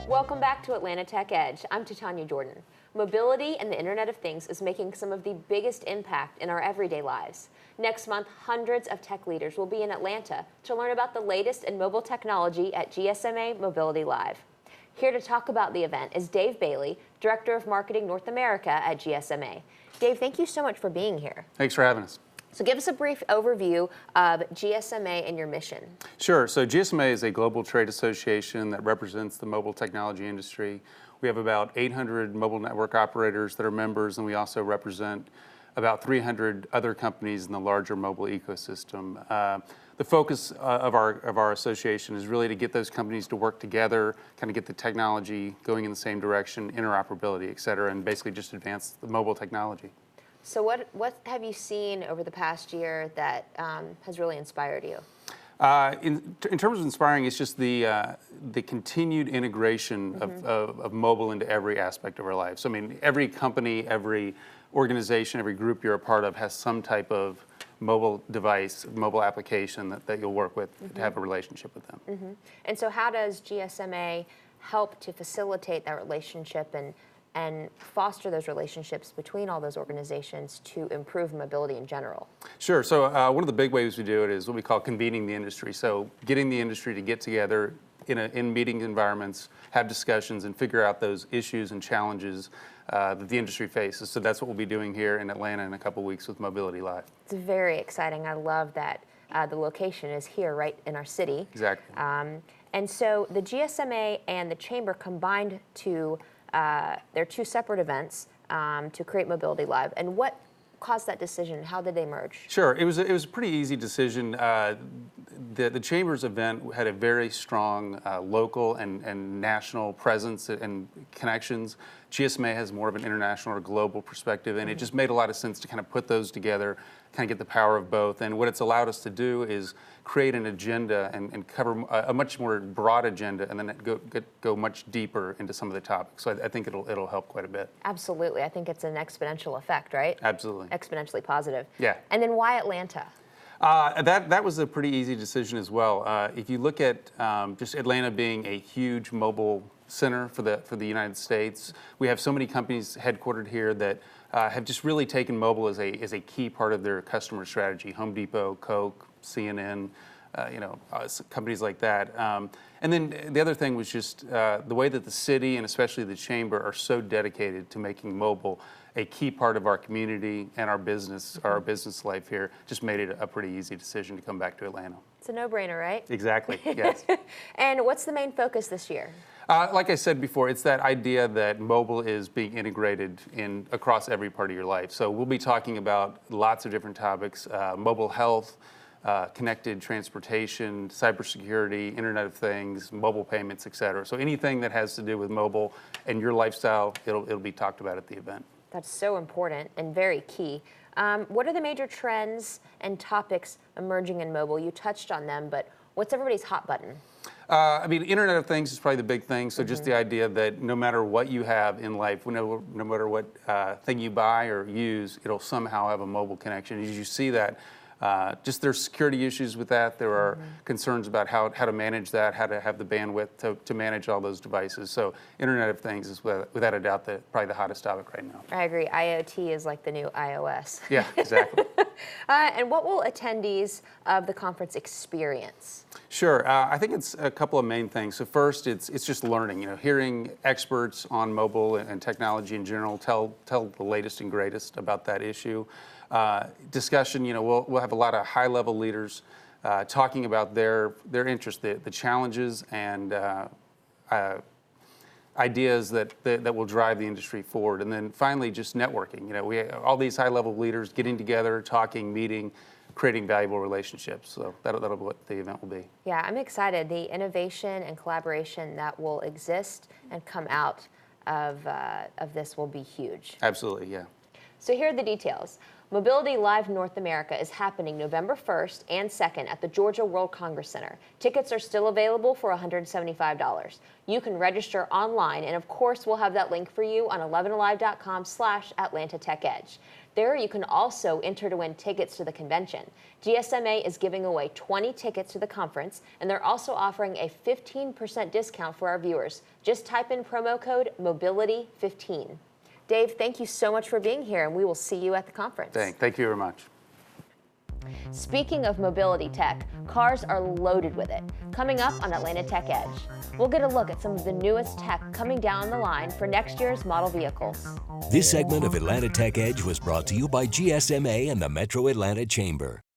Welcome back to Atlanta Tech Edge. I'm Titania Jordan. Mobility and the Internet of Things is making some of the biggest impact in our everyday lives. Next month, hundreds of tech leaders will be in Atlanta to learn about the latest in mobile technology at GSMA Mobility Live. Here to talk about the event is Dave Bailey, Director of Marketing North America at GSMA. Dave, thank you so much for being here. Thanks for having us. So give us a brief overview of GSMA and your mission. Sure. So GSMA is a global trade association that represents the mobile technology industry. We have about 800 mobile network operators that are members, and we also represent about 300 other companies in the larger mobile ecosystem. The focus of our association is really to get those companies to work together, kind of get the technology going in the same direction, interoperability, et cetera, and basically just advance the mobile technology. So what have you seen over the past year that has really inspired you? In terms of inspiring, it's just the continued integration of mobile into every aspect of our lives. So, I mean, every company, every organization, every group you're a part of has some type of mobile device, mobile application that you'll work with to have a relationship with them. And so how does GSMA help to facilitate that relationship and foster those relationships between all those organizations to improve mobility in general? Sure. So one of the big ways we do it is what we call convening the industry. So getting the industry to get together in meeting environments, have discussions, and figure out those issues and challenges that the industry faces. So that's what we'll be doing here in Atlanta in a couple weeks with Mobility Live. It's very exciting. I love that the location is here right in our city. Exactly. And so the GSMA and the Chamber combined to they're two separate events to create Mobility Live. And what caused that decision? How did they merge? Sure, it was a pretty easy decision. The Chamber's event had a very strong local and national presence and connections. GSMA has more of an international or global perspective, and it just made a lot of sense to kind of put those together, kind of get the power of both. And what it's allowed us to do is create an agenda and cover a much more broad agenda, and then go much deeper into some of the topics. So I think it'll help quite a bit. Absolutely. I think it's an exponential effect, right? Absolutely. Exponentially positive. Yeah. And then why Atlanta? That was a pretty easy decision as well. If you look at just Atlanta being a huge mobile center for the United States, we have so many companies headquartered here that have just really taken mobile as a key part of their customer strategy. Home Depot, Coke, CNN, companies like that. And then the other thing was just the way that the city and especially the Chamber are so dedicated to making mobile a key part of our community and our business life here, just made it a pretty easy decision to come back to Atlanta. It's a no-brainer, right? Exactly, yes. And what's the main focus this year? Like I said before, it's that idea that mobile is being integrated across every part of your life. So we'll be talking about lots of different topics, mobile health, connected transportation, cybersecurity, Internet of Things, mobile payments, et cetera. So anything that has to do with mobile and your lifestyle, it'll be talked about at the event. That's so important and very key. What are the major trends and topics emerging in mobile? You touched on them, but what's everybody's hot button? I mean, Internet of Things is probably the big thing. So just the idea that no matter what you have in life, no matter what thing you buy or use, it'll somehow have a mobile connection. As you see that, just there's security issues with that. There are concerns about how to manage that, how to have the bandwidth to manage all those devices. So Internet of Things is without a doubt probably the hottest topic right now. I agree. IoT is like the new iOS. Yeah, exactly. And what will attendees of the conference experience? Sure. I think it's a couple of main things. So first, it's just learning. Hearing experts on mobile and technology in general tell the latest and greatest about that issue. Discussion. We'll have a lot of high-level leaders talking about their interest, the challenges and ideas that will drive the industry forward. And then finally, just networking. We have all these high-level leaders getting together, talking, meeting, creating valuable relationships. So that'll be what the event will be. Yeah, I'm excited. The innovation and collaboration that will exist and come out of this will be huge. Absolutely, yeah. So here are the details. Mobility Live North America is happening November 1st and 2nd at the Georgia World Congress Center. Tickets are still available for $175. You can register online, and of course, we'll have that link for you on 11alive.com/Atlanta Tech Edge. There, you can also enter to win tickets to the convention. GSMA is giving away 20 tickets to the conference, and they're also offering a 15% discount for our viewers. Just type in promo code MOBILITY15. Dave, thank you so much for being here, and we will see you at the conference. Thank you very much. Speaking of mobility tech, cars are loaded with it. Coming up on Atlanta Tech Edge, we'll get a look at some of the newest tech coming down the line for next year's model vehicles. This segment of Atlanta Tech Edge was brought to you by GSMA and the Metro Atlanta Chamber.